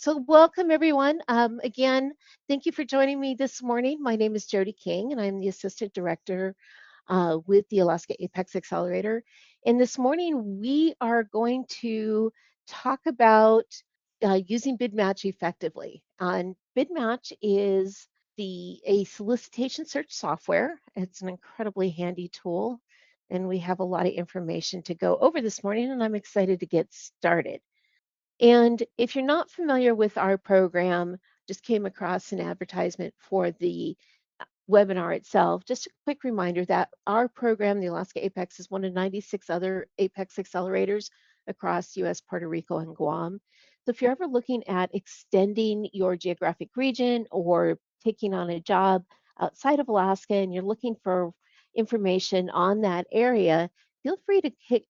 So welcome everyone. Again, thank you for joining me this morning. My name is Jody King and I'm the Assistant Director with the Alaska APEX Accelerator. And this morning we are going to talk about using BidMatch effectively. And BidMatch is a solicitation search software. It's an incredibly handy tool and we have a lot of information to go over this morning and I'm excited to get started. And if you're not familiar with our program, just came across an advertisement for the webinar itself, just a quick reminder that our program, the Alaska APEX, is one of 96 other APEX accelerators across US, Puerto Rico, and Guam. So if you're ever looking at extending your geographic region or taking on a job outside of Alaska and you're looking for information on that area, feel free to hit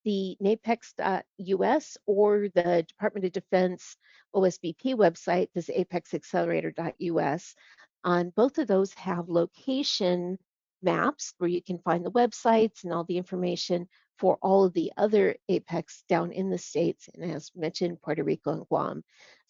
the NAICS.us or the Department of Defense OSBP website, this apexaccelerator.us. On both of those have location maps where you can find the websites and all the information for all of the other APEX down in the States, and as mentioned, Puerto Rico and Guam.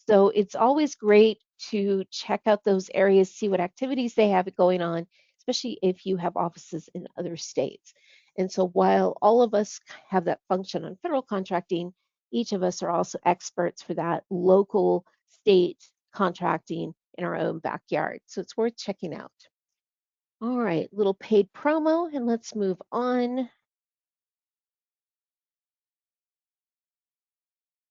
So it's always great to check out those areas, see what activities they have going on, especially if you have offices in other states. And so while all of us have that function on federal contracting, each of us are also experts for that local state contracting in our own backyard. So it's worth checking out. All right, little paid promo, and let's move on.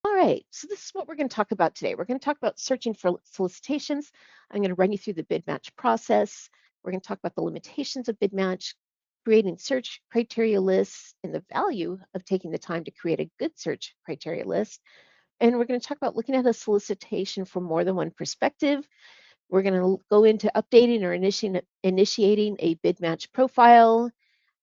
All right, so this is what we're going to talk about today. We're going to talk about searching for solicitations. I'm going to run you through the BidMatch process. We're going to talk about the limitations of BidMatch, creating search criteria lists, and the value of taking the time to create a good search criteria list. And we're going to talk about looking at a solicitation from more than one perspective. We're going to go into updating or initiating a BidMatch profile,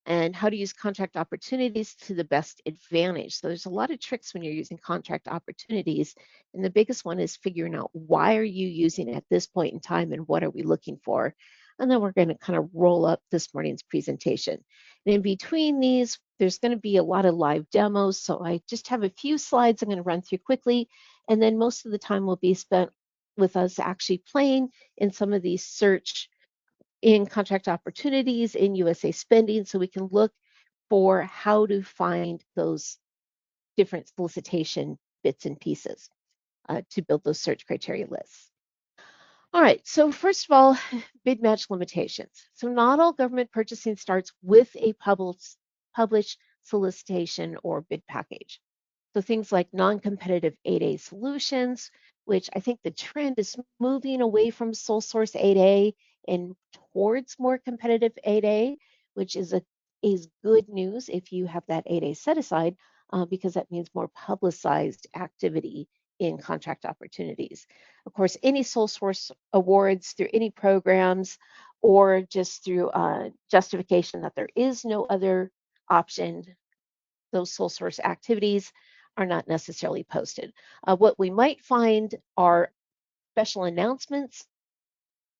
and how to use contract opportunities to the best advantage. So there's a lot of tricks when you're using contract opportunities. And the biggest one is figuring out why are you using it at this point in time and what are we looking for? And then we're going to kind of roll up this morning's presentation. And in between these, there's going to be a lot of live demos. So I just have a few slides I'm going to run through quickly. And then most of the time will be spent with us actually playing in some of these search in contract opportunities in USA spending, so we can look for how to find those different solicitation bits and pieces to build those search criteria lists. All right, so first of all, bid match limitations. So not all government purchasing starts with a published solicitation or bid package. So things like non-competitive 8A solutions, which I think the trend is moving away from sole source 8A and towards more competitive 8A, which is good news if you have that 8A set aside, because that means more publicized activity in contract opportunities. Of course, any sole source awards through any programs or just through justification that there is no other option, those sole source activities are not necessarily posted. What we might find are special announcements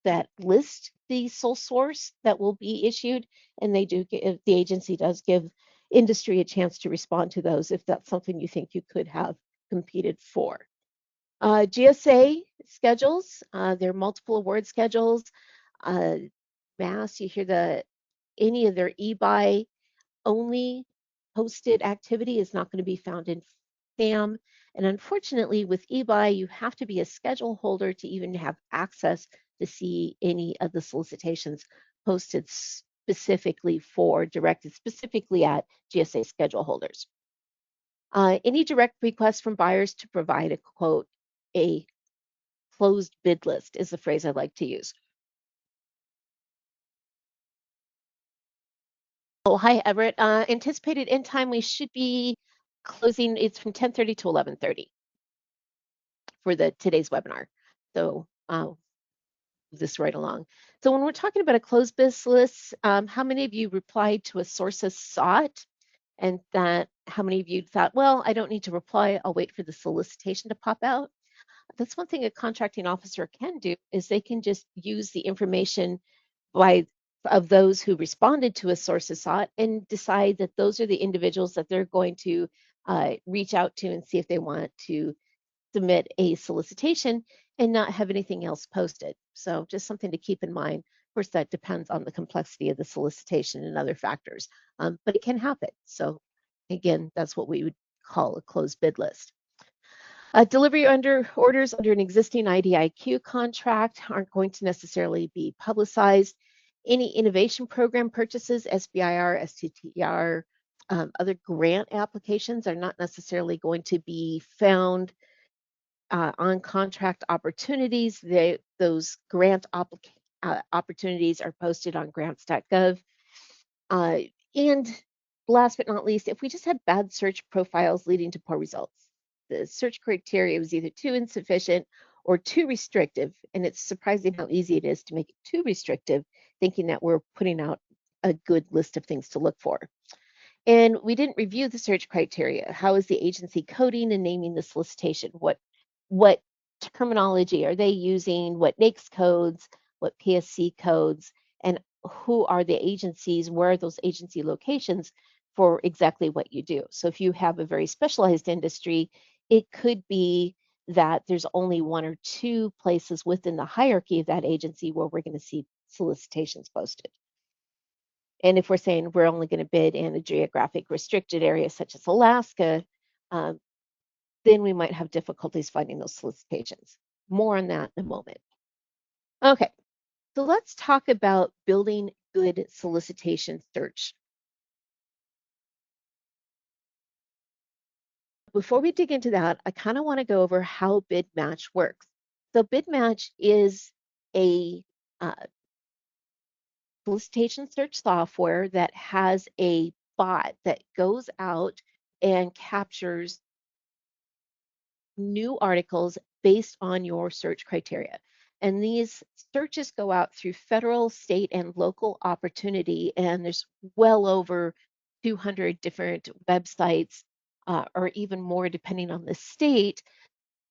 that list the sole source that will be issued, and they do give, the agency does give industry a chance to respond to those if that's something you think you could have competed for. GSA schedules, there are multiple award schedules. Mass, you hear any of their e-buy only posted activity is not going to be found in FAM. And unfortunately, with eBuy, you have to be a schedule holder to even have access to see any of the solicitations posted directed specifically at GSA schedule holders. Any direct request from buyers to provide a quote, a closed bid list is the phrase I like to use. Oh, hi, Everett. Anticipated end time, we should be closing, it's from 10:30 to 11:30 for today's webinar. So this right along. So when we're talking about a closed bid list, how many of you replied to a sources sought? And that how many of you thought, well, I don't need to reply, I'll wait for the solicitation to pop out? That's one thing a contracting officer can do, is they can just use the information of those who responded to a sources sought and decide that those are the individuals that they're going to reach out to and see if they want to submit a solicitation and not have anything else posted. So just something to keep in mind. Of course, that depends on the complexity of the solicitation and other factors, but it can happen. So again, that's what we would call a closed bid list. Delivery under orders under an existing IDIQ contract aren't going to necessarily be publicized. Any innovation program purchases, SBIR, STTR, other grant applications are not necessarily going to be found on contract opportunities. Those grant opportunities are posted on grants.gov. And last but not least, if we just had bad search profiles leading to poor results, the search criteria was either too insufficient or too restrictive. And it's surprising how easy it is to make it too restrictive, thinking that we're putting out a good list of things to look for. And we didn't review the search criteria. How is the agency coding and naming the solicitation? What terminology are they using? What NAICS codes? What PSC codes? And who are the agencies? Where are those agency locations for exactly what you do? So if you have a very specialized industry, it could be that there's only one or two places within the hierarchy of that agency where we're going to see solicitations posted. And if we're saying we're only going to bid in a geographic restricted area such as Alaska, then we might have difficulties finding those solicitations. More on that in a moment. Okay, so let's talk about building good solicitation search. Before we dig into that, I kind of want to go over how BidMatch works. So BidMatch is a solicitation search software that has a bot that goes out and captures new articles based on your search criteria. And these searches go out through federal, state, and local opportunity. And there's well over 200 different websites, or even more depending on the state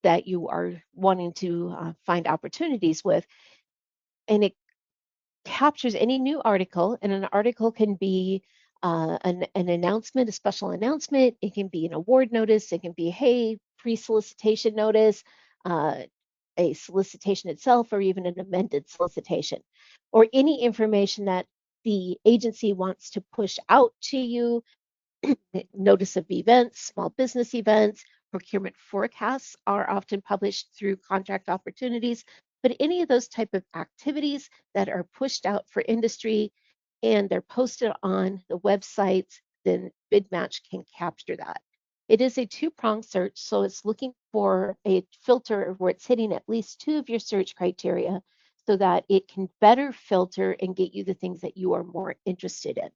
that you are wanting to find opportunities with. And it captures any new article, and an article can be an announcement, a special announcement. It can be an award notice. It can be, hey, pre-solicitation notice, a solicitation itself, or even an amended solicitation, or any information that the agency wants to push out to you. Notice of events, small business events, procurement forecasts are often published through contract opportunities, but any of those type of activities that are pushed out for industry and they're posted on the websites, then BidMatch can capture that. It is a two-pronged search, so it's looking for a filter where it's hitting at least two of your search criteria so that it can better filter and get you the things that you are more interested in.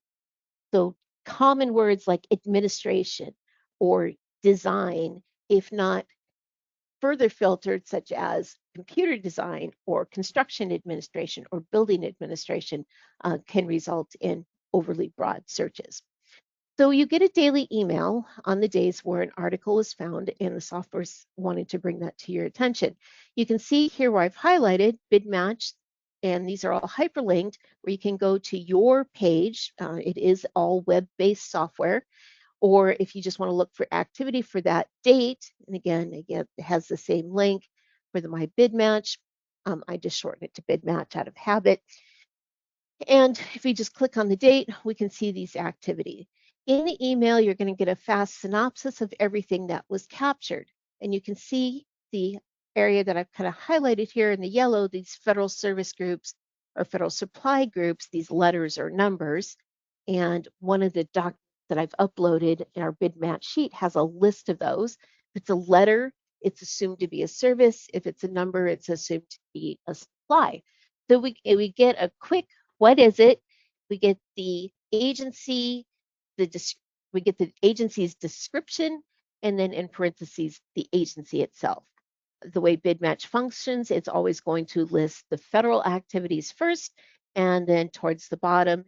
So common words like administration or design, if not further filtered, such as computer design or construction administration or building administration, can result in overly broad searches. So you get a daily email on the days where an article is found and the software's wanting to bring that to your attention. You can see here where I've highlighted BidMatch, and these are all hyperlinked where you can go to your page. It is all web-based software. Or if you just want to look for activity for that date, and again, it has the same link for the My BidMatch. I just shorten it to BidMatch out of habit. And if we just click on the date, we can see these activity. In the email, you're going to get a fast synopsis of everything that was captured. And you can see the area that I've kind of highlighted here in the yellow, these federal service groups or federal supply groups, these letters or numbers. And one of the documents that I've uploaded in our BidMatch sheet has a list of those. If it's a letter, it's assumed to be a service. If it's a number, it's assumed to be a supply. So we get a quick, what is it? We get the agency, we get the agency's description, and then in parentheses, the agency itself. The way BidMatch functions, it's always going to list the federal activities first, and then towards the bottom,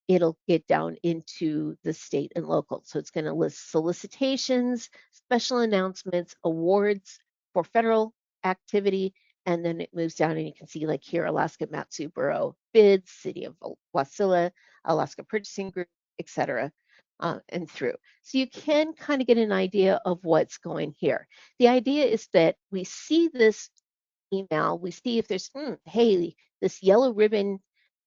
it'll get down into the state and local. So it's going to list solicitations, special announcements, awards for federal activity, and then it moves down and you can see like here, Alaska Mat-Su Borough bids, City of Wasilla, Alaska Purchasing Group, etc. and through. So you can kind of get an idea of what's going here. The idea is that we see this email, we see if there's, hey, this yellow ribbon,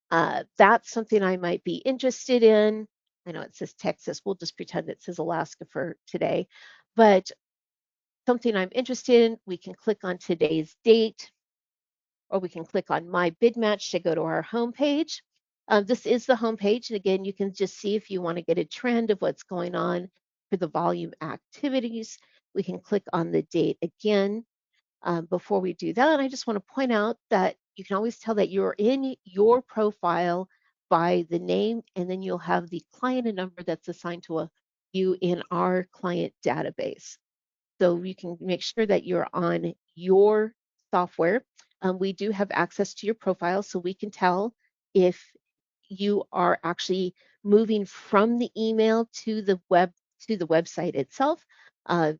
that's something I might be interested in. I know it says Texas. We'll just pretend it says Alaska for today. But something I'm interested in, we can click on today's date, or we can click on My BidMatch to go to our homepage. This is the homepage. And again, you can just see if you want to get a trend of what's going on for the volume activities. We can click on the date again. Before we do that, I just want to point out that you can always tell that you're in your profile by the name, and then you'll have the client and number that's assigned to you in our client database. So you can make sure that you're on your software. We do have access to your profile, so we can tell if you are actually moving from the email to the website itself. Because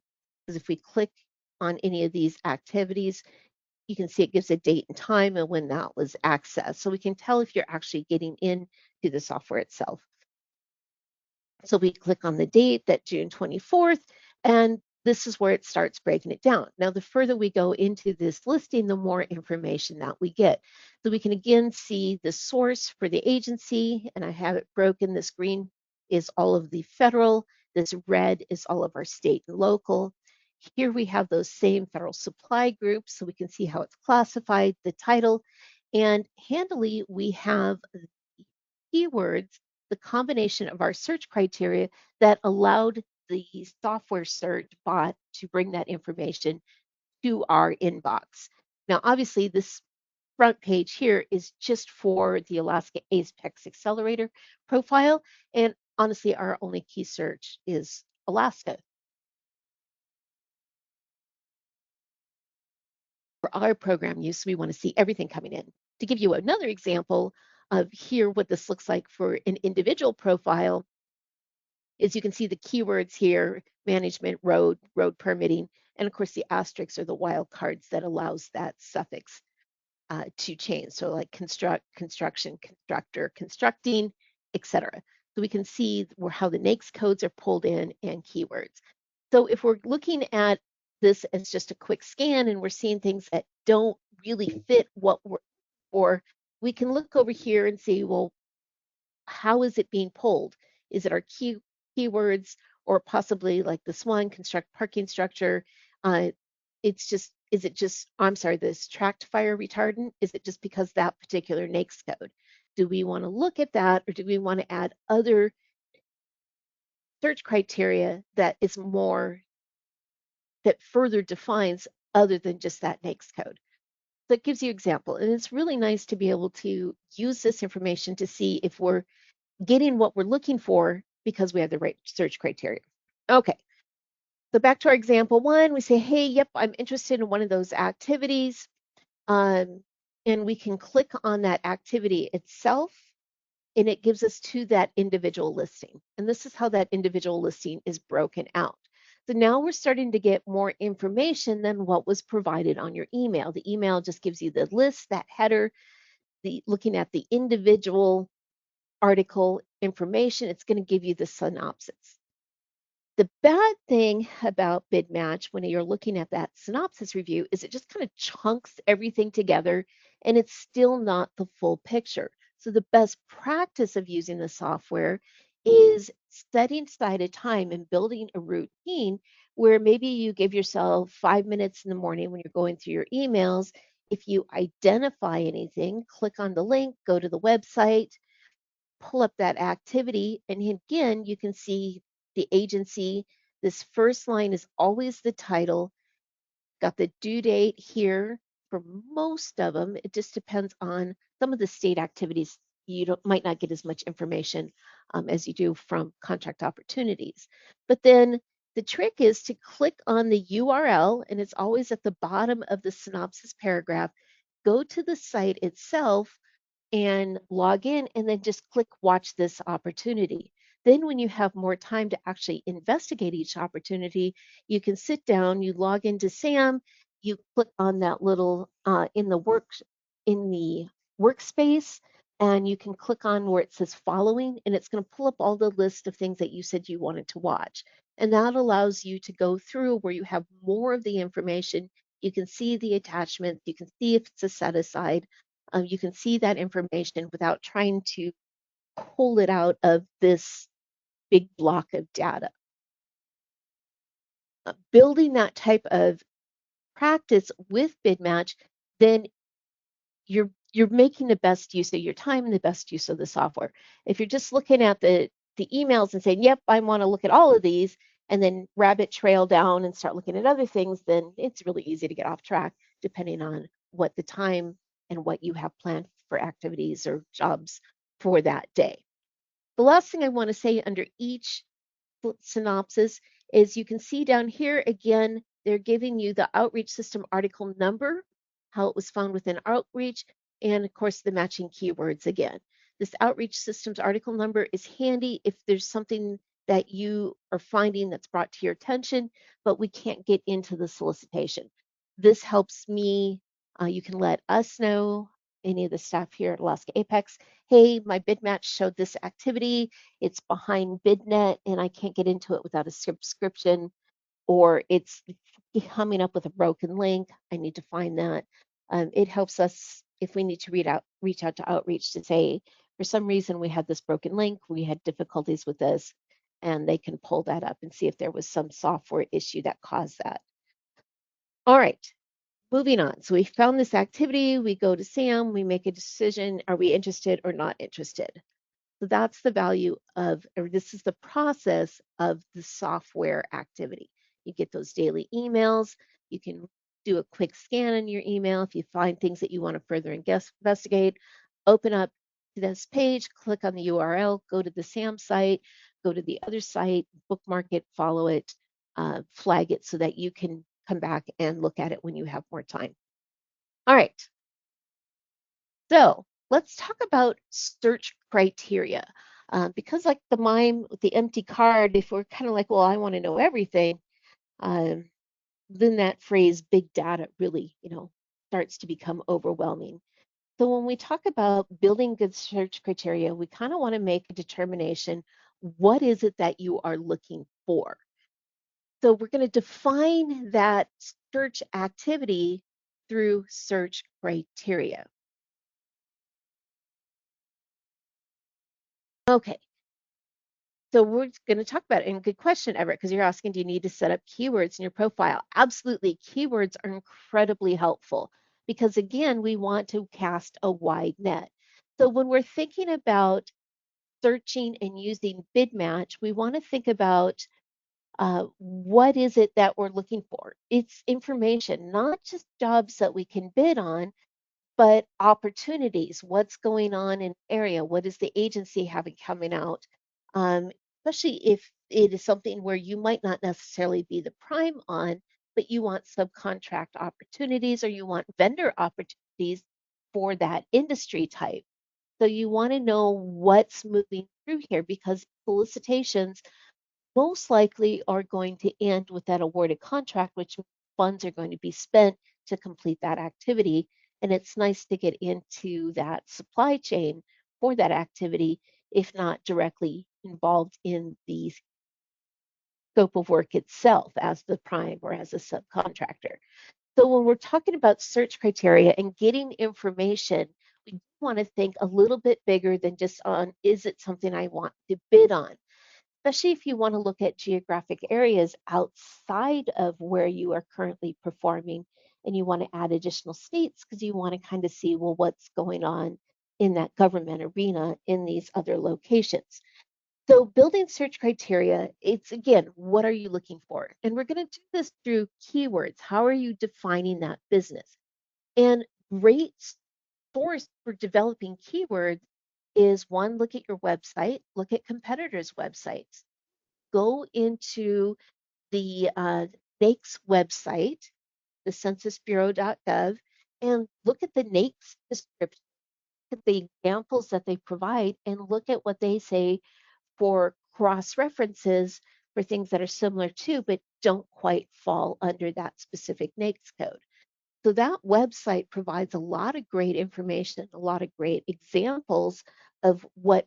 if we click on any of these activities, you can see it gives a date and time and when that was accessed. So we can tell if you're actually getting into the software itself. So we click on the date, that June 24th, and this is where it starts breaking it down. Now, the further we go into this listing, the more information that we get. So we can again see the source for the agency, and I have it broken. This green is all of the federal, this red is all of our state and local. Here we have those same federal supply groups, so we can see how it's classified, the title, and handily we have keywords, the combination of our search criteria that allowed the software search bot to bring that information to our inbox. Now, obviously, this front page here is just for the Alaska APEX Accelerator profile. And honestly, our only key search is Alaska. For our program use, we want to see everything coming in. To give you another example of here what this looks like for an individual profile, is you can see the keywords here, management, road permitting, and of course the asterisks are the wild cards that allows that suffix to change. So like construct, construction, constructor, constructing, etc. So we can see how the NAICS codes are pulled in and keywords. So if we're looking at this as just a quick scan and we're seeing things that don't really fit what we're for, we can look over here and see, well, how is it being pulled? Is it our keywords or possibly like this one, construct parking structure? Uh, is it just, I'm sorry, this tracked fire retardant? Is it just because that particular NAICS code? Do we want to look at that or do we want to add other search criteria that is more, that further defines other than just that NAICS code? That gives you example. And it's really nice to be able to use this information to see if we're getting what we're looking for because we have the right search criteria. Okay, so back to our example one, we say, hey, yep, I'm interested in one of those activities. And we can click on that activity itself and it gives us to that individual listing. And this is how that individual listing is broken out. So now we're starting to get more information than what was provided on your email. The email just gives you the list, that header, looking at the individual article information, it's going to give you the synopsis. The bad thing about BidMatch when you're looking at that synopsis review is it just kind of chunks everything together and it's still not the full picture. So the best practice of using the software is setting aside a time and building a routine where maybe you give yourself 5 minutes in the morning when you're going through your emails. If you identify anything, click on the link, go to the website, pull up that activity, and again, you can see the agency. This first line is always the title. Got the due date here for most of them. It just depends on some of the state activities. You might not get as much information as you do from contract opportunities. But then the trick is to click on the URL, and it's always at the bottom of the synopsis paragraph. Go to the site itself and log in and then just click watch this opportunity. Then when you have more time to actually investigate each opportunity, you can sit down, you log into SAM, you click on that little in the workspace, and you can click on where it says following, and it's going to pull up all the list of things that you said you wanted to watch. And that allows you to go through where you have more of the information. You can see the attachments, you can see if it's a set aside, you can see that information without trying to pull it out of this big block of data. Building that type of practice with BidMatch, then you're making the best use of your time and the best use of the software. If you're just looking at the emails and saying, yep, I want to look at all of these, and then rabbit trail down and start looking at other things, then it's really easy to get off track depending on what the time and what you have planned for activities or jobs for that day. The last thing I want to say under each synopsis is you can see down here again, they're giving you the outreach system article number, how it was found within outreach, and of course the matching keywords again. This outreach systems article number is handy if there's something that you are finding that's brought to your attention, but we can't get into the solicitation. This helps me, you can let us know, any of the staff here at Alaska APEX, hey, my BidMatch showed this activity, it's behind BidNet and I can't get into it without a subscription, or it's coming up with a broken link. I need to find that. It helps us if we need to reach out to outreach to say, for some reason we had this broken link, we had difficulties with this, and they can pull that up and see if there was some software issue that caused that. All right, moving on. So we found this activity, we go to SAM, we make a decision, are we interested or not interested? So that's the value of, or this is the process of the software activity. You get those daily emails. You can do a quick scan in your email. If you find things that you want to further investigate, open up to this page, click on the URL, go to the SAM site, go to the other site, bookmark it, follow it, flag it so that you can come back and look at it when you have more time. All right. So let's talk about search criteria. Because like the mime with the empty card, if we're kind of like, well, I want to know everything, then that phrase big data really, starts to become overwhelming. So when we talk about building good search criteria, we kind of want to make a determination, what is it that you are looking for? So we're going to define that search activity through search criteria. Okay, so we're going to talk about it. And good question, Everett, because you're asking, do you need to set up keywords in your profile? Absolutely. Keywords are incredibly helpful because, again, we want to cast a wide net. So when we're thinking about searching and using BidMatch, we want to think about what is it that we're looking for? It's information, not just jobs that we can bid on, but opportunities. What's going on in the area? What is the agency having coming out? Especially if it is something where you might not necessarily be the prime on, but you want subcontract opportunities or you want vendor opportunities for that industry type. So you want to know what's moving through here because solicitations most likely are going to end with that awarded contract, which funds are going to be spent to complete that activity. And it's nice to get into that supply chain for that activity, if not directly involved in the scope of work itself as the prime or as a subcontractor. So when we're talking about search criteria and getting information, we want to think a little bit bigger than just on, is it something I want to bid on? Especially if you want to look at geographic areas outside of where you are currently performing and you want to add additional states because you want to kind of see, well, what's going on in that government arena in these other locations. So building search criteria, it's again, what are you looking for? And we're going to do this through keywords. How are you defining that business? And great source for developing keywords is one, look at your website, look at competitors' websites, go into the NAICS website, the censusbureau.gov, and look at the NAICS description, look at the examples that they provide, and look at what they say for cross references for things that are similar to, but don't quite fall under that specific NAICS code. So that website provides a lot of great information, a lot of great examples of what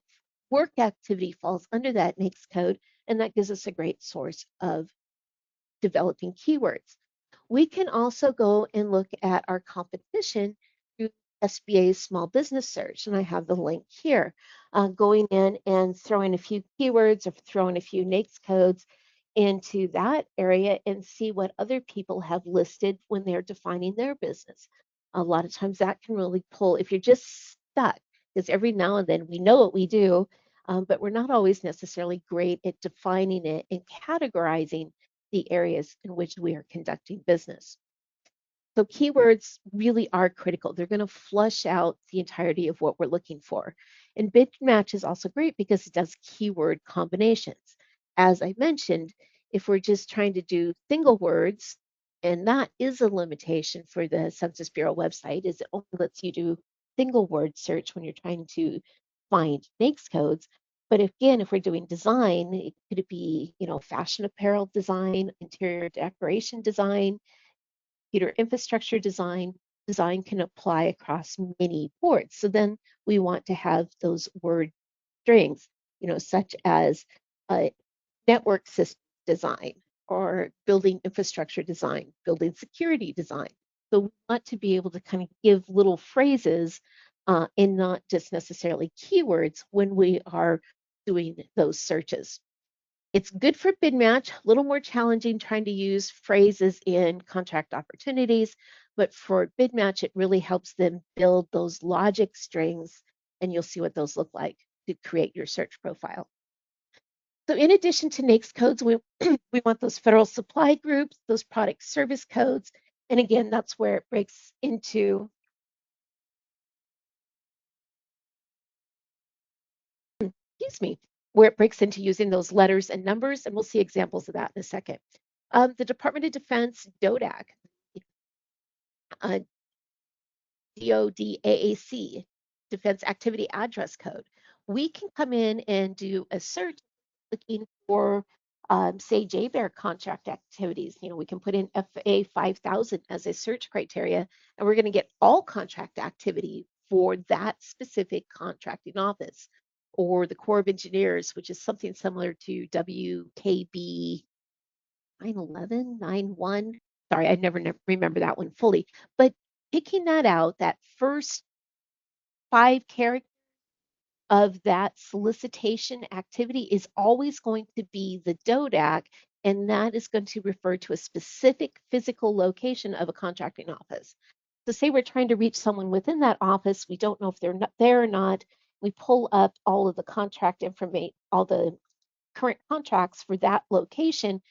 work activity falls under that NAICS code, and that gives us a great source of developing keywords. We can also go and look at our competition through SBA's small business search, and I have the link here. Going in and throwing a few keywords or throwing a few NAICS codes into that area and see what other people have listed when they're defining their business. A lot of times that can really pull, if you're just stuck, because every now and then we know what we do, but we're not always necessarily great at defining it and categorizing the areas in which we are conducting business. So keywords really are critical. They're going to flush out the entirety of what we're looking for. And BidMatch is also great because it does keyword combinations. As I mentioned, if we're just trying to do single words, and that is a limitation for the Census Bureau website, is it only lets you do single word search when you're trying to find NAICS codes. But again, if we're doing design, it could be, fashion apparel design, interior decoration design, computer infrastructure design. Design can apply across many boards. So then we want to have those word strings, such as network system design or building infrastructure design, building security design. So we want to be able to kind of give little phrases and not just necessarily keywords when we are doing those searches. It's good for BidMatch, a little more challenging trying to use phrases in contract opportunities, but for BidMatch, it really helps them build those logic strings, and you'll see what those look like to create your search profile. So in addition to NAICS codes, we, we want those federal supply groups, those product service codes, and again, that's where it breaks into, excuse me, where it breaks into using those letters and numbers, and we'll see examples of that in a second. The Department of Defense, DODAC, uh, DODAAC, Defense Activity Address Code. We can come in and do a search looking for, say, JBEAR contract activities. We can put in FA 5000 as a search criteria, and we're going to get all contract activity for that specific contracting office, or the Corps of Engineers, which is something similar to WKB 911, 91. Sorry, I never remember that one fully. But picking that out, that first 5 characters of that solicitation activity is always going to be the DODAC, and that is going to refer to a specific physical location of a contracting office. So say we're trying to reach someone within that office, we don't know if they're not there or not. We pull up all of the contract information, all the current contracts for that location.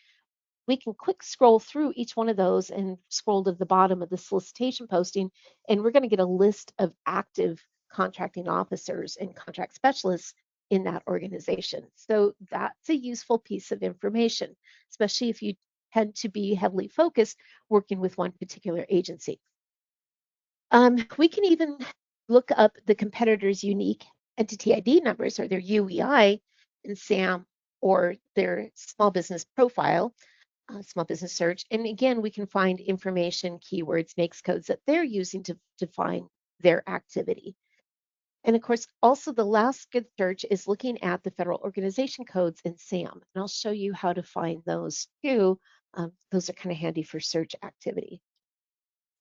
We can quick scroll through each one of those and scroll to the bottom of the solicitation posting, and we're going to get a list of active contracting officers and contract specialists in that organization. So that's a useful piece of information, especially if you tend to be heavily focused working with one particular agency. We can even look up the competitor's unique entity ID numbers, or their UEI, in SAM, or their small business profile, small business search. And again, we can find information, keywords, NAICS codes that they're using to define their activity. And of course, also the last good search is looking at the federal organization codes in SAM. And I'll show you how to find those too. Those are kind of handy for search activity.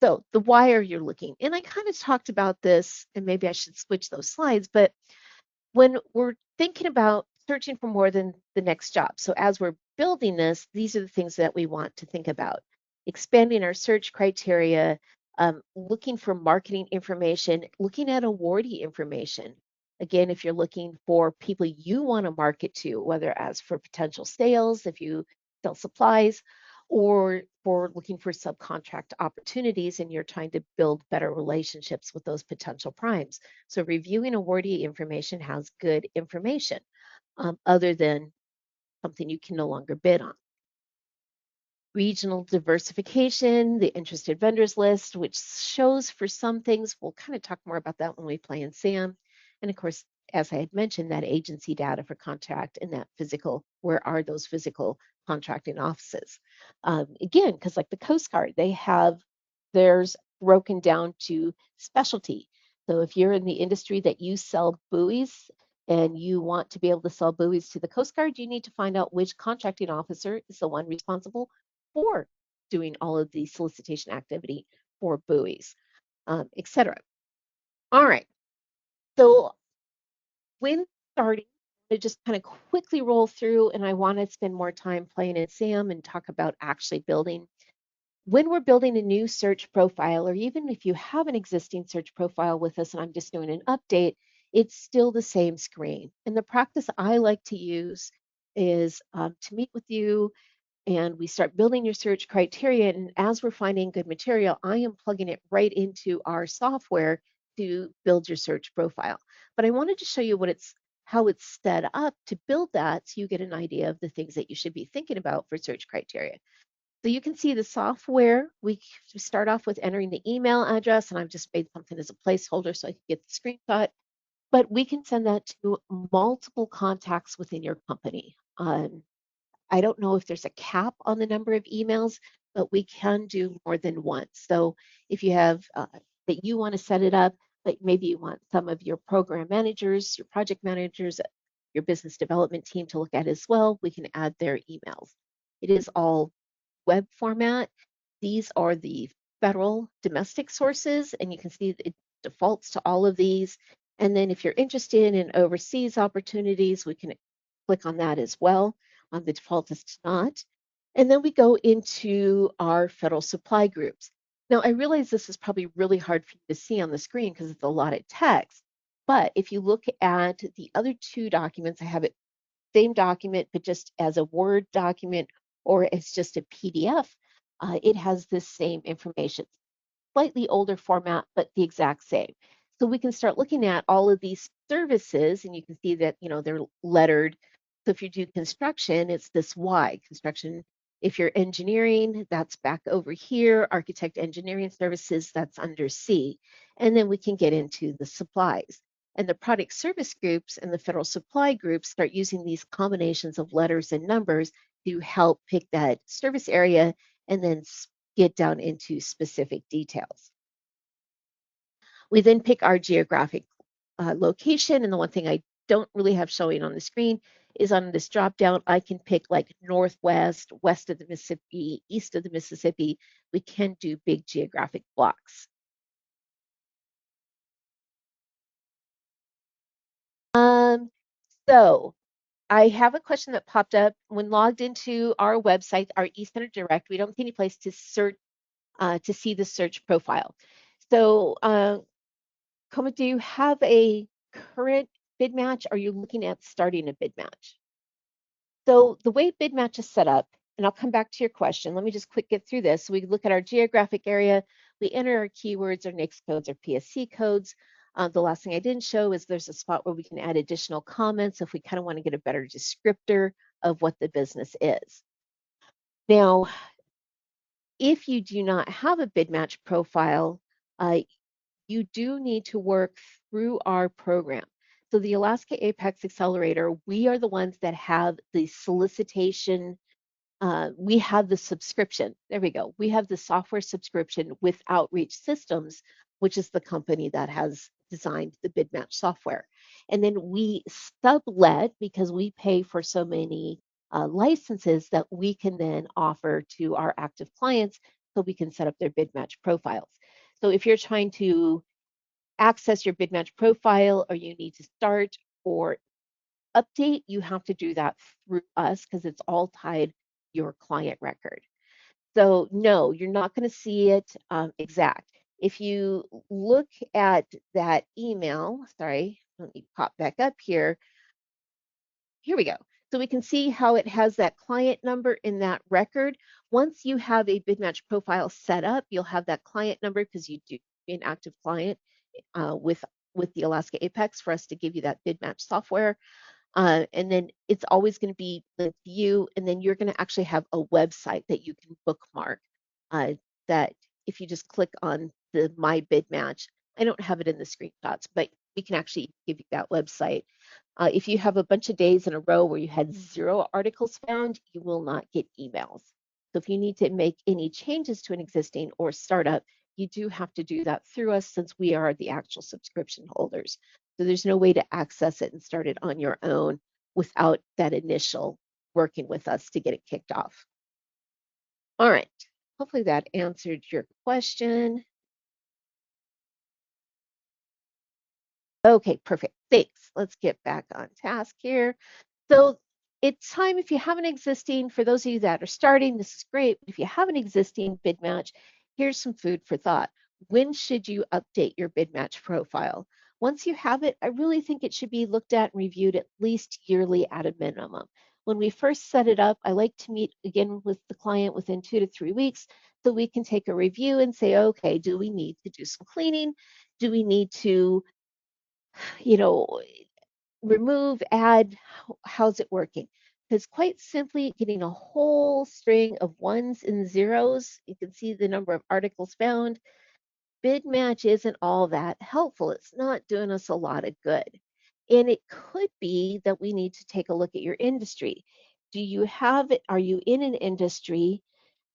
So the why are you looking? And I kind of talked about this, and maybe I should switch those slides, but when we're thinking about searching for more than the next job, so as we're building this, these are the things that we want to think about. Expanding our search criteria, looking for marketing information, looking at awardee information. Again, if you're looking for people you want to market to, whether as for potential sales, if you sell supplies, or for looking for subcontract opportunities and you're trying to build better relationships with those potential primes. So reviewing awardee information has good information, other than something you can no longer bid on. Regional diversification, the interested vendors list, which shows for some things, we'll kind of talk more about that when we play in SAM. And of course, as I had mentioned, that agency data for contract and that physical, where are those physical contracting offices? Again, because like the Coast Guard, they have theirs broken down to specialty. So if you're in the industry that you sell buoys and you want to be able to sell buoys to the Coast Guard, you need to find out which contracting officer is the one responsible for doing all of the solicitation activity for buoys, etc. All right. So when starting, to just kind of quickly roll through, and I want to spend more time playing at Sam and talk about actually building. When we're building a new search profile, or even if you have an existing search profile with us and I'm just doing an update, it's still the same screen. And the practice I like to use is to meet with you and we start building your search criteria. And as we're finding good material, I am plugging it right into our software to build your search profile. But I wanted to show you how it's set up to build that so you get an idea of the things that you should be thinking about for search criteria. So you can see the software. We start off with entering the email address, and I've just made something as a placeholder so I can get the screenshot. But we can send that to multiple contacts within your company. I don't know if there's a cap on the number of emails, but we can do more than once. So if you have that you want to set it up, but maybe you want some of your program managers, your project managers, your business development team to look at as well, we can add their emails. It is all web format. These are the federal domestic sources, and you can see it defaults to all of these. And then if you're interested in overseas opportunities, we can click on that as well. The default is to not. And then we go into our federal supply groups. Now, I realize this is probably really hard for you to see on the screen because it's a lot of text. But if you look at the other two documents, I have it same document, but just as a Word document or as just a PDF, it has this same information. Slightly older format, but the exact same. So we can start looking at all of these services, and you can see that, they're lettered. So if you do construction, it's this Y, construction. If you're engineering, that's back over here. Architect engineering services, that's under C. And then we can get into the supplies. And the product service groups and the federal supply groups start using these combinations of letters and numbers to help pick that service area and then get down into specific details. We then pick our geographic location, and the one thing I don't really have showing on the screen is on this drop down, I can pick like Northwest, west of the Mississippi, east of the Mississippi. We can do big geographic blocks. So I have a question that popped up when logged into our website, our eCenter Direct. We don't see any place to search to see the search profile. So, Coma, do you have a current BidMatch? Are you looking at starting a BidMatch? So the way BidMatch is set up, and I'll come back to your question. Let me just quick get through this. So we look at our geographic area, we enter our keywords, our NAICS codes, our PSC codes. The last thing I didn't show is there's a spot where we can add additional comments if we kind of want to get a better descriptor of what the business is. Now, if you do not have a BidMatch profile, you do need to work through our program. So the Alaska APEX Accelerator, we are the ones that have the solicitation. We have the subscription. There we go. We have the software subscription with Outreach Systems, which is the company that has designed the BidMatch software. And then we sublet because we pay for so many licenses that we can then offer to our active clients so we can set up their BidMatch profiles. So if you're trying to access your BidMatch profile or you need to start or update, you have to do that through us because it's all tied your client record. So no, you're not going to see it exact. If you look at that email, sorry, let me pop back up here. Here we go. So we can see how it has that client number in that record. Once you have a BidMatch profile set up, you'll have that client number because you do be an active client with the Alaska Apex for us to give you that BidMatch software. And then it's always going to be the view, and then you're going to actually have a website that you can bookmark that if you just click on the My BidMatch, I don't have it in the screenshots, but we can actually give you that website. If you have a bunch of days in a row where you had 0 articles found, you will not get emails. So if you need to make any changes to an existing or startup, you do have to do that through us since we are the actual subscription holders. So there's no way to access it and start it on your own without that initial working with us to get it kicked off. All right, hopefully that answered your question. Okay, perfect. Thanks. Let's get back on task here. So it's time if you have an existing, for those of you that are starting, this is great. If you have an existing bid match, here's some food for thought. When should you update your bid match profile? Once you have it, I really think it should be looked at and reviewed at least yearly at a minimum. When we first set it up, I like to meet again with the client within 2 to 3 weeks so we can take a review and say, okay, do we need to do some cleaning? Do we need to, you know, remove, add, how's it working? Because quite simply, getting a whole string of ones and zeros, you can see the number of articles found. BidMatch isn't all that helpful. It's not doing us a lot of good. And it could be that we need to take a look at your industry. Do you have it? Are you in an industry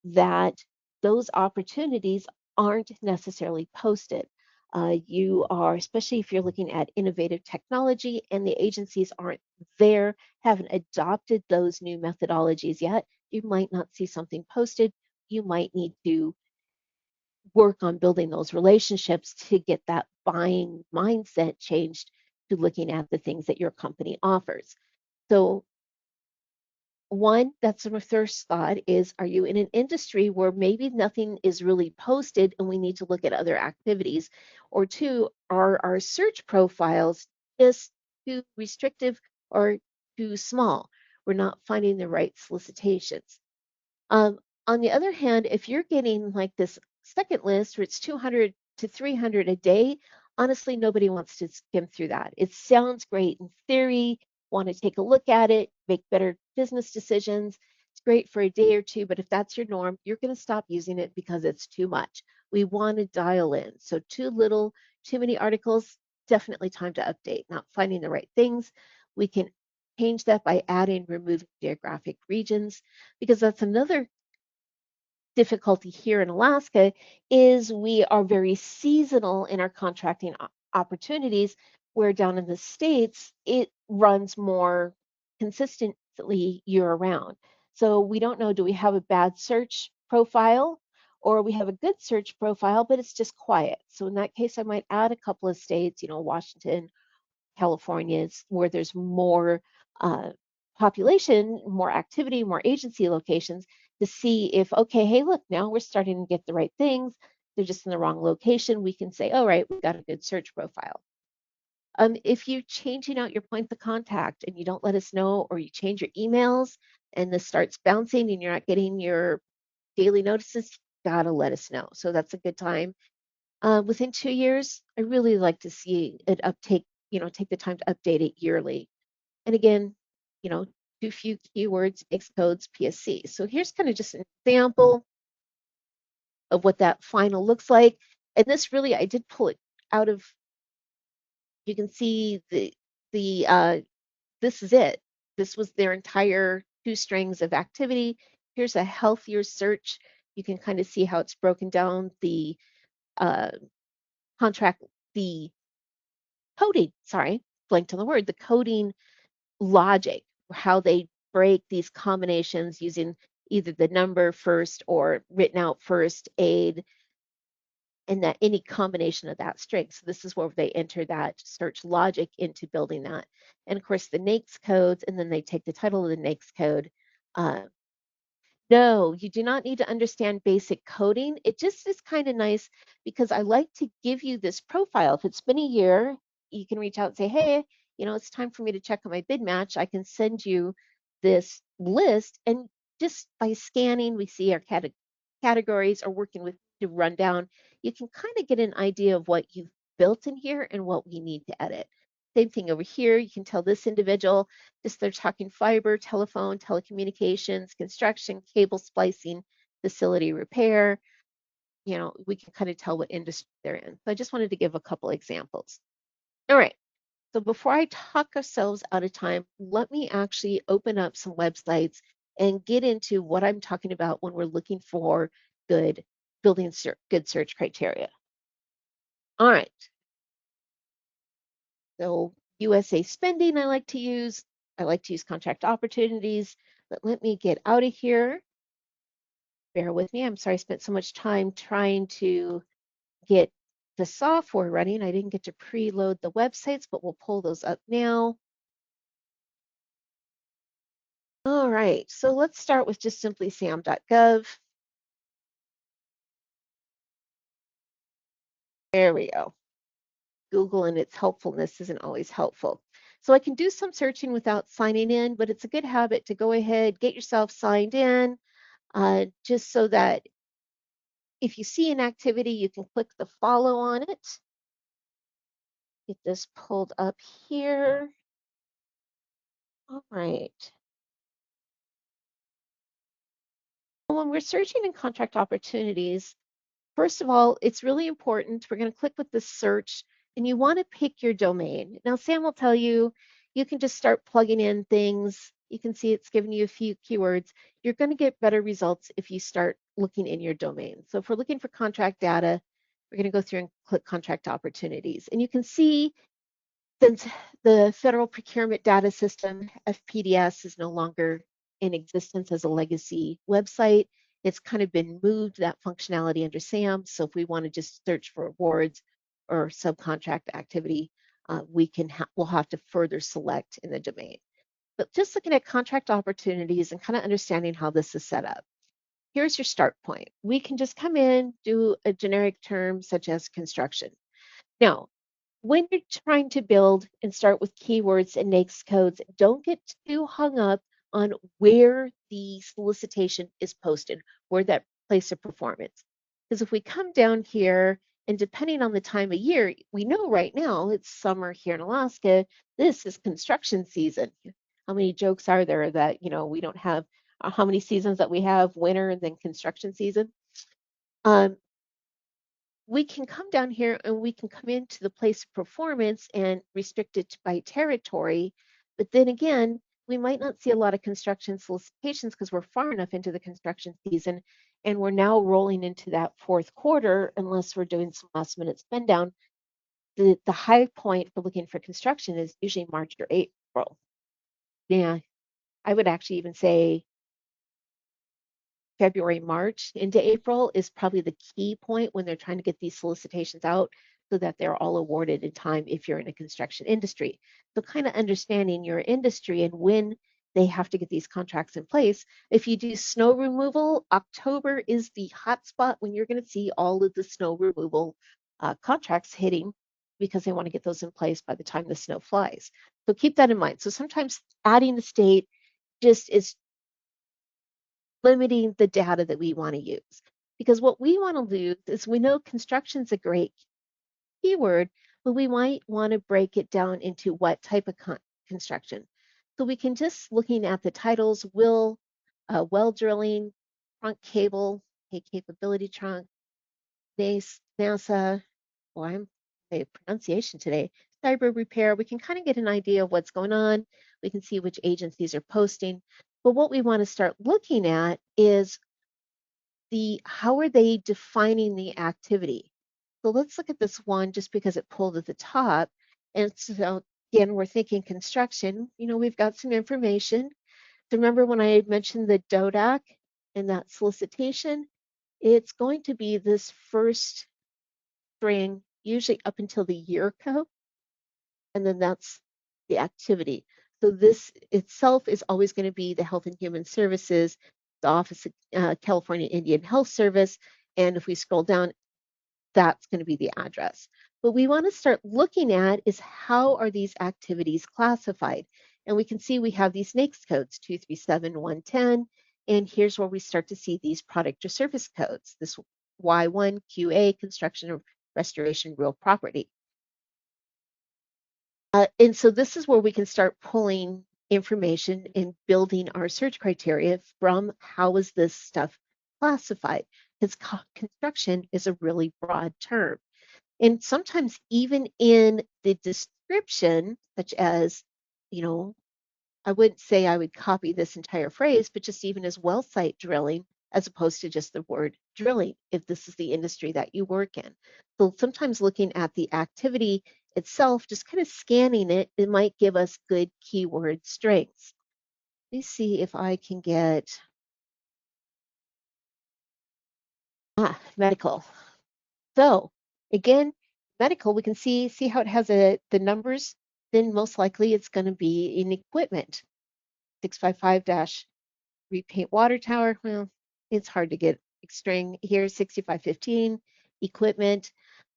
that those opportunities aren't necessarily posted? You are, especially if you're looking at innovative technology and the agencies aren't there, haven't adopted those new methodologies yet, you might not see something posted. You might need to work on building those relationships to get that buying mindset changed to looking at the things that your company offers. So one, that's my first thought is, are you in an industry where maybe nothing is really posted and we need to look at other activities? Or two, are our search profiles just too restrictive or too small? We're not finding the right solicitations. On the other hand, if you're getting like this second list where it's 200 to 300 a day, honestly, nobody wants to skim through that. It sounds great in theory, want to take a look at it, make better business decisions. It's great for a day or two, but if that's your norm, you're going to stop using it because it's too much. We want to dial in. So too little, too many articles, definitely time to update, not finding the right things. We can change that by adding, removing geographic regions, because that's another difficulty here in Alaska is we are very seasonal in our contracting opportunities, where down in the States, it runs more consistently year round. So we don't know, do we have a bad search profile or we have a good search profile, but it's just quiet. So in that case, I might add a couple of states, Washington, California is where there's more uh, population, more activity, more agency locations to see if, okay, hey, look, now we're starting to get the right things. They're just in the wrong location. We can say, all right, we've got a good search profile. If you're changing out your points of contact and you don't let us know, or you change your emails and this starts bouncing and you're not getting your daily notices, you gotta let us know. So that's a good time. Within 2 years, I really like to see it uptake, take the time to update it yearly. And again, you know, too few keywords, X codes, PSC. So here's kind of just an example of what that final looks like. And this really, I did pull it out of, you can see the this is it. This was their entire 2 strings of activity. Here's a healthier search. You can kind of see how it's broken down, the uh, contract, the coding, sorry, blanked on the word, the coding logic, how they break these combinations using either the number first or written out first, aid, and that any combination of that string. So this is where they enter that search logic into building that. And of course the NAICS codes, and then they take the title of the NAICS code. No, you do not need to understand basic coding. It just is kind of nice because I like to give you this profile. If it's been a year, you can reach out and say, hey, it's time for me to check on my bid match. I can send you this list. And just by scanning, we see our categories or working with the rundown. You can kind of get an idea of what you've built in here and what we need to edit. Same thing over here. You can tell this individual, just they're talking fiber, telephone, telecommunications, construction, cable splicing, facility repair. We can kind of tell what industry they're in. So I just wanted to give a couple examples. All right. So before I talk ourselves out of time, let me actually open up some websites and get into what I'm talking about when we're looking for good building good search criteria. All right. So USA spending I like to use. I like to use contract opportunities, but let me get out of here. Bear with me. I'm sorry I spent so much time trying to get the software running. I didn't get to preload the websites, but we'll pull those up now. All right, so let's start with just simply sam.gov. There we go. Google and its helpfulness isn't always helpful. So I can do some searching without signing in, but it's a good habit to go ahead, get yourself signed in, just so that if you see an activity, you can click the follow on it. Get this pulled up here. All right. When we're searching in contract opportunities, first of all, it's really important. We're going to click with the search and you want to pick your domain. Now, Sam will tell you, you can just start plugging in things. You can see it's giving you a few keywords. You're going to get better results if you start looking in your domain. So if we're looking for contract data, we're going to go through and click contract opportunities. And you can see since the Federal Procurement Data System, FPDS, is no longer in existence as a legacy website, it's kind of been moved, that functionality, under SAM. So if we want to just search for awards or subcontract activity, we'll have to further select in the domain. But just looking at contract opportunities and kind of understanding how this is set up. Here's your start point. We can just come in, do a generic term such as construction. Now, when you're trying to build and start with keywords and NAICS codes, don't get too hung up on where the solicitation is posted, where that place of performance. Because if we come down here, and depending on the time of year, we know right now it's summer here in Alaska, this is construction season. How many jokes are there that, we don't have, how many seasons that we have, winter and then construction season? We can come down here and we can come into the place of performance and restrict it by territory. But then again, we might not see a lot of construction solicitations because we're far enough into the construction season and we're now rolling into that fourth quarter unless we're doing some last minute spend down. The high point for looking for construction is usually March or April. Yeah, I would actually even say February, March into April is probably the key point when they're trying to get these solicitations out so that they're all awarded in time if you're in a construction industry. So kind of understanding your industry and when they have to get these contracts in place. If you do snow removal, October is the hot spot when you're going to see all of the snow removal contracts hitting because they want to get those in place by the time the snow flies. So keep that in mind. So sometimes adding the state just is limiting the data that we want to use. Because what we want to do is we know construction's a great keyword, but we might want to break it down into what type of construction. So we can just looking at the titles, well drilling, trunk cable, capability trunk, NASA, or I'm a pronunciation today, cyber repair. We can kind of get an idea of what's going on. We can see which agencies are posting. But what we want to start looking at is how are they defining the activity? So let's look at this one just because it pulled at the top. And so again, we're thinking construction, we've got some information. So remember when I had mentioned the DODAC and that solicitation, it's going to be this first string, usually up until the year code, and then that's the activity. So this itself is always going to be the Health and Human Services, the Office of California Indian Health Service, and if we scroll down, that's going to be the address. What we want to start looking at is how are these activities classified? And we can see we have these NAICS codes, 237110, and here's where we start to see these product or service codes, this Y1 QA, construction or restoration real property. And so this is where we can start pulling information and building our search criteria from how is this stuff classified? Because construction is a really broad term. And sometimes even in the description, such as, I wouldn't say I would copy this entire phrase, but just even as well site drilling, as opposed to just the word drilling, if this is the industry that you work in. So sometimes looking at the activity itself, just kind of scanning it, it might give us good keyword strengths. Let me see if I can get medical. So again, medical, we can see how it has the numbers, then most likely it's going to be in equipment. 655 dash repaint water tower. Well, it's hard to get string here. 6515 equipment.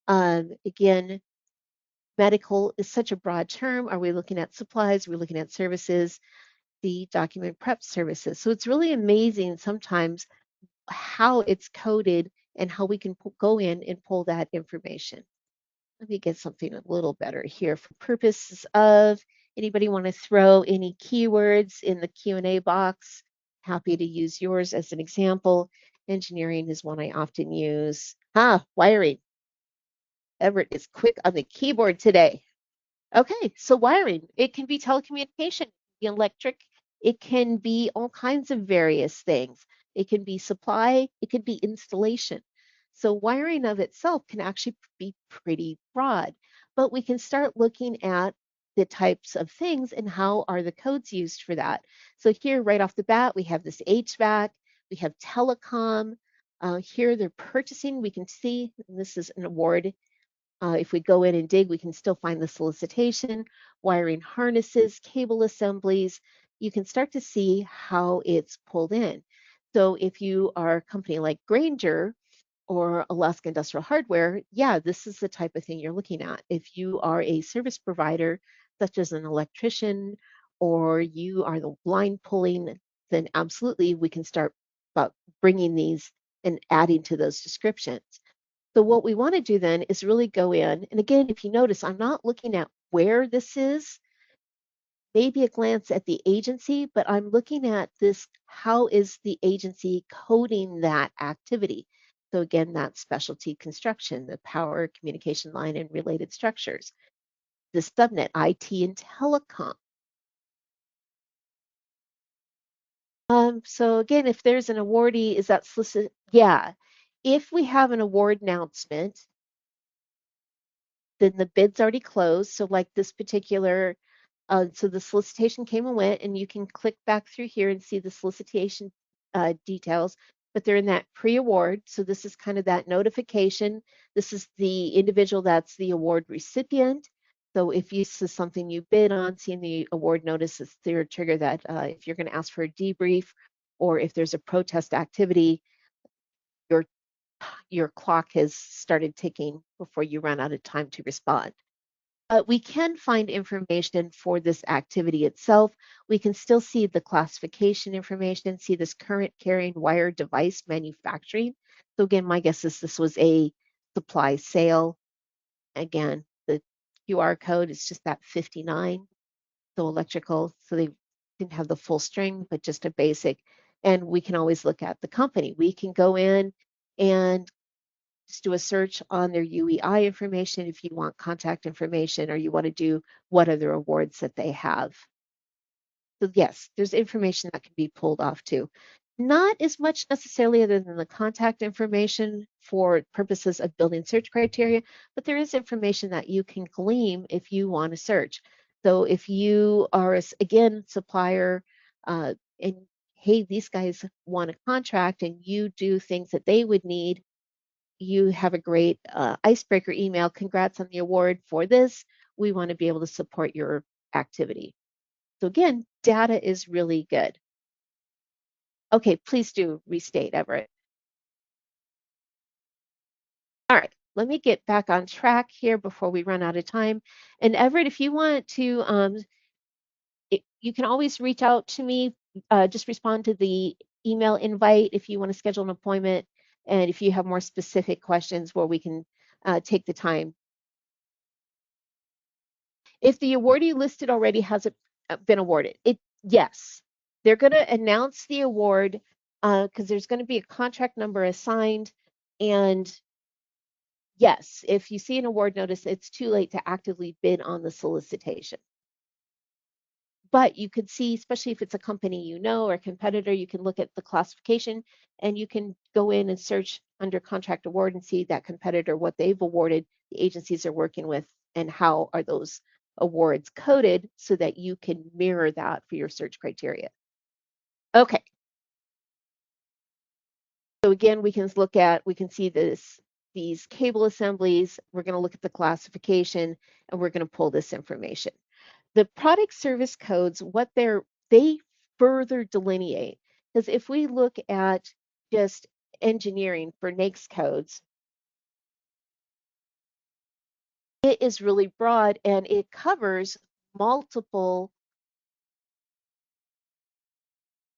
Again, medical is such a broad term. Are we looking at supplies? Are we looking at services? The document prep services. So it's really amazing sometimes how it's coded and how we can go in and pull that information. Let me get something a little better here for purposes of anybody want to throw any keywords in the Q&A box. Happy to use yours as an example. Engineering is one I often use. Wiring. Everett is quick on the keyboard today. Okay, so wiring, it can be telecommunication, it can be electric, it can be all kinds of various things. It can be supply, it could be installation. So wiring of itself can actually be pretty broad, but we can start looking at the types of things and how are the codes used for that. So here right off the bat, we have this HVAC, we have telecom. Here they're purchasing, we can see, this is an award if we go in and dig, we can still find the solicitation, wiring harnesses, cable assemblies. You can start to see how it's pulled in. So if you are a company like Granger or Alaska Industrial Hardware, yeah, this is the type of thing you're looking at. If you are a service provider, such as an electrician, or you are the line pulling, then absolutely we can start about bringing these and adding to those descriptions. So what we want to do then is really go in, and again, if you notice, I'm not looking at where this is, maybe a glance at the agency, but I'm looking at this, how is the agency coding that activity? So again, that's specialty construction, the power, communication line, and related structures. The subnet, IT and telecom. So again, if there's an awardee, is that solicit? Yeah. If we have an award announcement, then the bid's already closed. So like this particular, so the solicitation came and went, and you can click back through here and see the solicitation details, but they're in that pre-award. So this is kind of that notification. This is the individual that's the award recipient. So if this is something you bid on, seeing the award notice is their trigger that if you're going to ask for a debrief or if there's a protest activity, your your clock has started ticking before you run out of time to respond. We can find information for this activity itself. We can still see the classification information, see this current carrying wire device manufacturing. So again, my guess is this was a supply sale. Again, the QR code is just that 59. So electrical, so they didn't have the full string, but just a basic. And we can always look at the company. We can go in and just do a search on their UEI information if you want contact information or you want to do what other awards that they have. So yes, there's information that can be pulled off too. Not as much necessarily other than the contact information for purposes of building search criteria, but there is information that you can glean if you want to search. So if you are, again, supplier, and hey, these guys want a contract and you do things that they would need, you have a great icebreaker email. Congrats on the award for this. We want to be able to support your activity. So again, data is really good. Okay, please do restate, Everett. All right, let me get back on track here before we run out of time. And Everett, if you want to, you can always reach out to me. Just respond to the email invite if you want to schedule an appointment. And if you have more specific questions where we can take the time. If the awardee listed already hasn't been awarded, yes, they're going to announce the award because there's going to be a contract number assigned. And yes, if you see an award notice, it's too late to actively bid on the solicitation. But you could see, especially if it's a company you know or a competitor, you can look at the classification and you can go in and search under contract award and see that competitor, what they've awarded the agencies are working with, and how are those awards coded so that you can mirror that for your search criteria. Okay. So again, we can see these cable assemblies. We're going to look at the classification and we're going to pull this information. The product service codes, they further delineate, because if we look at just engineering for NAICS codes, it is really broad and it covers multiple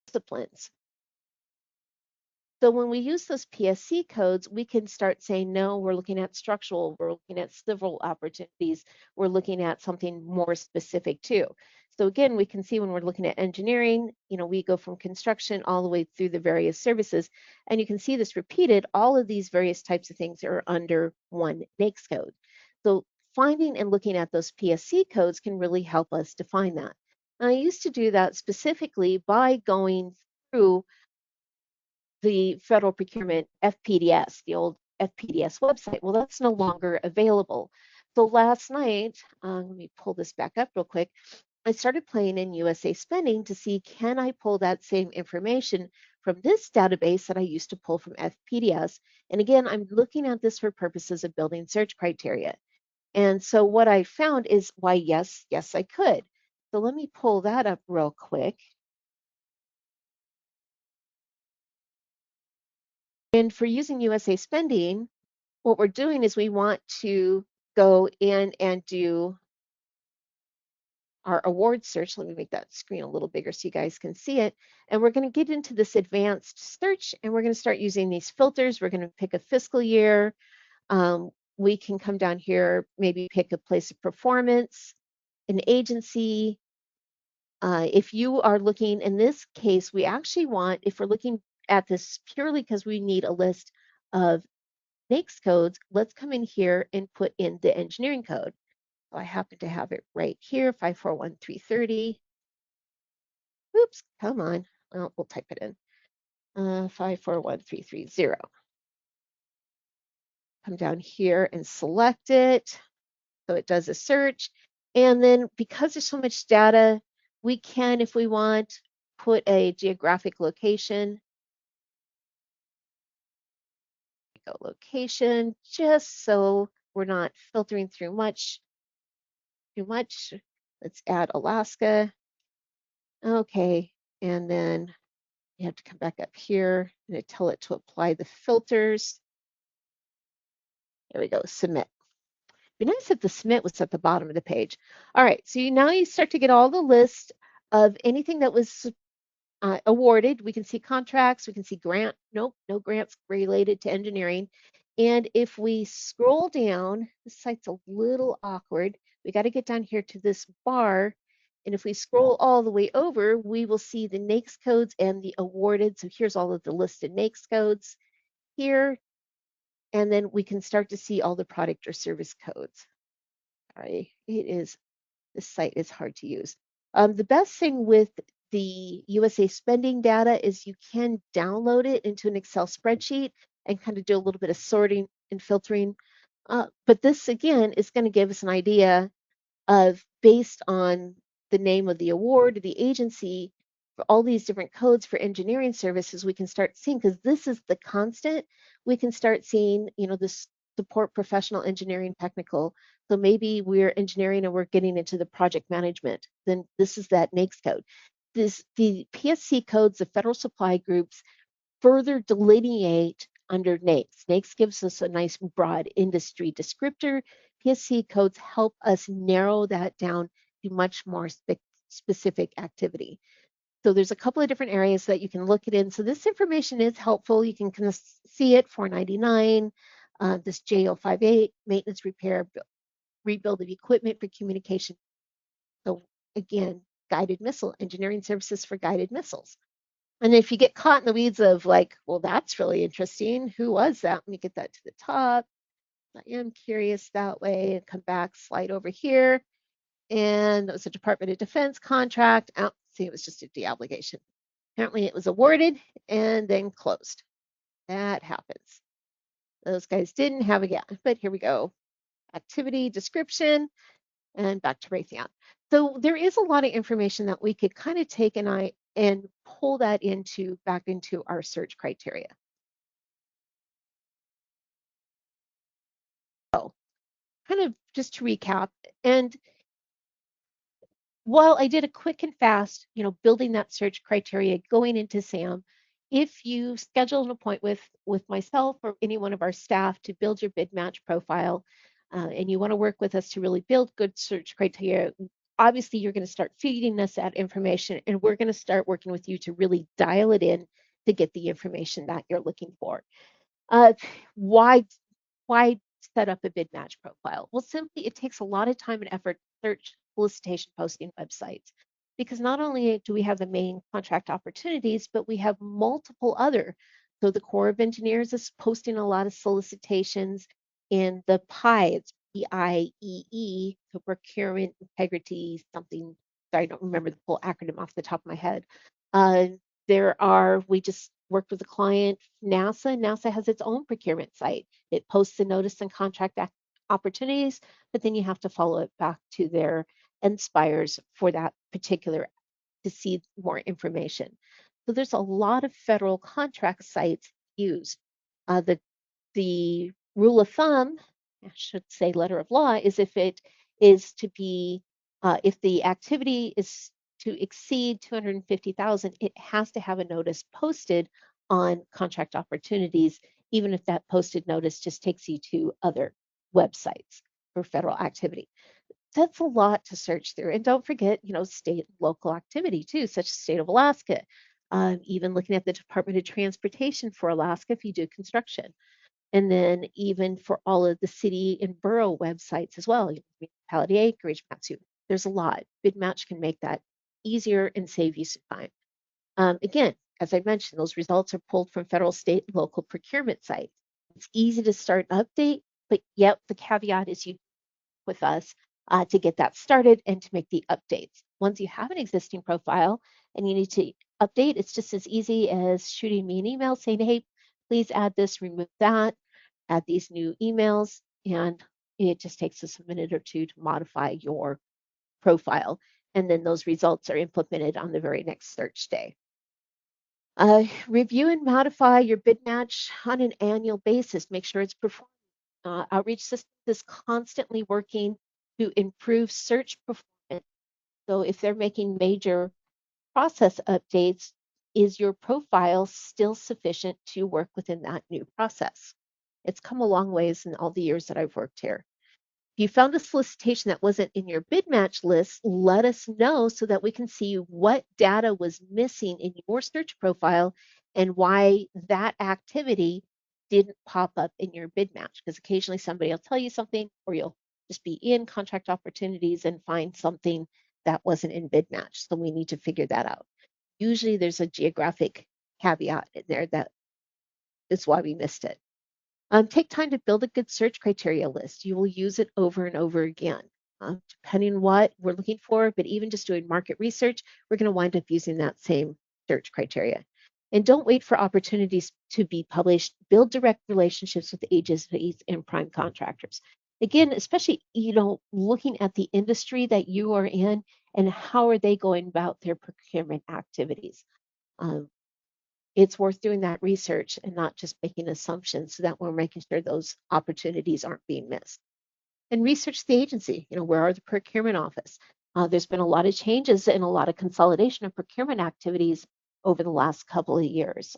disciplines. So when we use those PSC codes, we can start saying, no, we're looking at structural, we're looking at civil opportunities, we're looking at something more specific too. So again, we can see when we're looking at engineering, we go from construction all the way through the various services, and you can see this repeated. All of these various types of things are under one NAICS code. So finding and looking at those PSC codes can really help us define that. And I used to do that specifically by going through the federal procurement FPDS, the old FPDS website. Well, that's no longer available. So last night, let me pull this back up real quick. I started playing in USA Spending to see, can I pull that same information from this database that I used to pull from FPDS? And again, I'm looking at this for purposes of building search criteria. And so what I found is why, yes, I could. So let me pull that up real quick. And for using USA Spending, what we're doing is we want to go in and do our award search. Let me make that screen a little bigger so you guys can see it. And we're going to get into this advanced search and we're going to start using these filters. We're going to pick a fiscal year. We can come down here, maybe pick a place of performance, an agency. If you are looking, in this case, we actually want, if we're looking at this purely because we need a list of NAICS codes, let's come in here and put in the engineering code. So I happen to have it right here, 541330. Oops, come on. Well, we'll type it in. 541330. Come down here and select it. So it does a search. And then because there's so much data, we can, if we want, put a geographic location. Go location, just so we're not filtering through too much. Let's add Alaska. Okay, and then you have to come back up here and tell it to apply the filters. There we go, submit. It'd be nice if the submit was at the bottom of the page. All right, so now you start to get all the list of anything that was awarded. We can see contracts, we can see grant. Nope, no grants related to engineering. And if we scroll down, this site's a little awkward. We got to get down here to this bar. And if we scroll all the way over, we will see the NAICS codes and the awarded. So here's all of the listed NAICS codes here. And then we can start to see all the product or service codes. Sorry, this site is hard to use. The best thing with the USA Spending data is you can download it into an Excel spreadsheet and kind of do a little bit of sorting and filtering. But this, again, is going to give us an idea of, based on the name of the award, the agency, for all these different codes for engineering services, we can start seeing, because this is the constant, we can start seeing, this support professional engineering technical. So maybe we're engineering and we're getting into the project management, then this is that NAICS code. The PSC codes, the federal supply groups, further delineate under NAICS. NAICS gives us a nice broad industry descriptor. PSC codes help us narrow that down to much more specific activity. So there's a couple of different areas that you can look it in. So this information is helpful. You can kind of see it, 499, this J058, maintenance, repair, rebuild of equipment for communication. So again, guided missile, engineering services for guided missiles. And if you get caught in the weeds of like, well, that's really interesting, who was that? Let me get that to the top. I am curious that way, and come back, slide over here. and it was a Department of Defense contract. See, it was just a deobligation. Apparently it was awarded and then closed. That happens. Those guys didn't have a gap, but here we go. Activity description and back to Raytheon. So there is a lot of information that we could kind of take and pull that back into our search criteria. So kind of just to recap, and while I did a quick and fast, building that search criteria going into SAM, if you schedule an appointment with myself or any one of our staff to build your BidMatch profile, and you want to work with us to really build good search criteria, obviously you're going to start feeding us that information, and we're going to start working with you to really dial it in to get the information that you're looking for. Why set up a BidMatch profile? Well, simply it takes a lot of time and effort to search solicitation posting websites, because not only do we have the main contract opportunities, but we have multiple other. So the Corps of Engineers is posting a lot of solicitations in the PIE, it's PIEE, so procurement integrity something. Sorry, I don't remember the full acronym off the top of my head. We just worked with a client, NASA. NASA has its own procurement site. It posts a notice and contract opportunities, but then you have to follow it back to their Inspires for that particular to see more information. So there's a lot of federal contract sites used. The rule of thumb, I should say letter of law, is if it is to be, if the activity is to exceed 250,000, it has to have a notice posted on contract opportunities, even if that posted notice just takes you to other websites for federal activity. That's a lot to search through. And don't forget, state local activity too, such as state of Alaska. Even looking at the Department of Transportation for Alaska if you do construction. And then even for all of the city and borough websites as well, municipality acreage, Matsu. There's a lot. BidMatch can make that easier and save you some time. Again, as I mentioned, those results are pulled from federal, state, and local procurement sites. It's easy to start and update, but yep, the caveat is you with us to get that started and to make the updates. Once you have an existing profile and you need to update, it's just as easy as shooting me an email saying, hey, please add this, remove that, add these new emails, and it just takes us a minute or two to modify your profile. And then those results are implemented on the very next search day. Review and modify your BidMatch on an annual basis. Make sure it's performing. Outreach Systems is constantly working to improve search performance. So if they're making major process updates, is your profile still sufficient to work within that new process? It's come a long ways in all the years that I've worked here. If you found a solicitation that wasn't in your BidMatch list, let us know so that we can see what data was missing in your search profile and why that activity didn't pop up in your BidMatch. Because occasionally somebody will tell you something, or you'll just be in contract opportunities and find something that wasn't in BidMatch. So we need to figure that out. Usually there's a geographic caveat in there that is why we missed it. Take time to build a good search criteria list. You will use it over and over again, depending on what we're looking for, but even just doing market research, we're going to wind up using that same search criteria. And don't wait for opportunities to be published. Build direct relationships with agencies and prime contractors. Again, especially, looking at the industry that you are in and how are they going about their procurement activities. It's worth doing that research and not just making assumptions so that we're making sure those opportunities aren't being missed. And research the agency, where are the procurement office? There's been a lot of changes and a lot of consolidation of procurement activities over the last couple of years.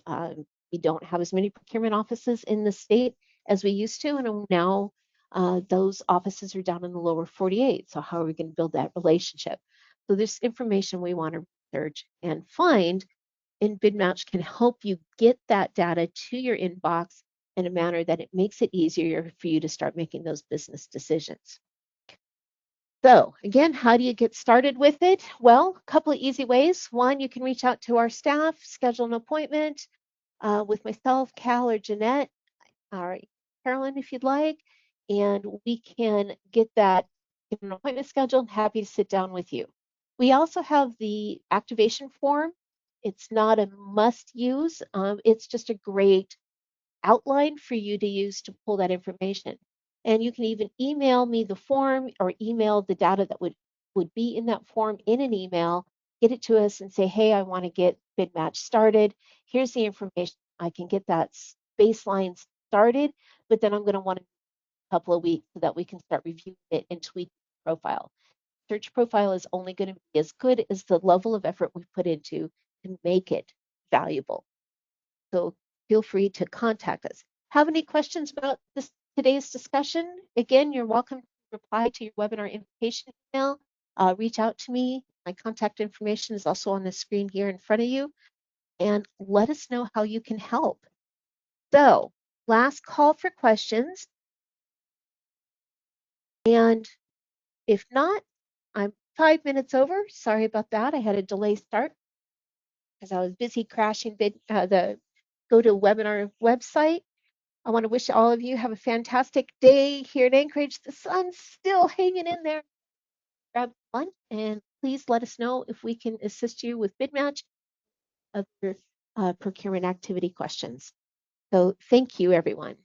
We don't have as many procurement offices in the state as we used to, and now those offices are down in the lower 48. So how are we going to build that relationship? So there's information we want to research and find, and BidMatch can help you get that data to your inbox in a manner that it makes it easier for you to start making those business decisions. So again, how do you get started with it? Well, a couple of easy ways. One, you can reach out to our staff, schedule an appointment with myself, Cal, or Jeanette, or Carolyn if you'd like, and we can get that get an appointment scheduled, happy to sit down with you. We also have the activation form. It's not a must use. It's just a great outline for you to use to pull that information. And you can even email me the form or email the data that would be in that form in an email, get it to us and say, hey, I want to get BidMatch started. Here's the information. I can get that baseline started, but then I'm going to want a couple of weeks so that we can start reviewing it and tweaking the profile. Search profile is only going to be as good as the level of effort we put into to make it valuable. So feel free to contact us. Have any questions about today's discussion? Again, you're welcome to reply to your webinar invitation email. Reach out to me. My contact information is also on the screen here in front of you. And let us know how you can help. So, last call for questions. And if not, I'm 5 minutes over. Sorry about that. I had a delay start because I was busy crashing the GoToWebinar website. I want to wish all of you have a fantastic day here in Anchorage. The sun's still hanging in there. Grab lunch and please let us know if we can assist you with BidMatch, other procurement activity questions. So thank you, everyone.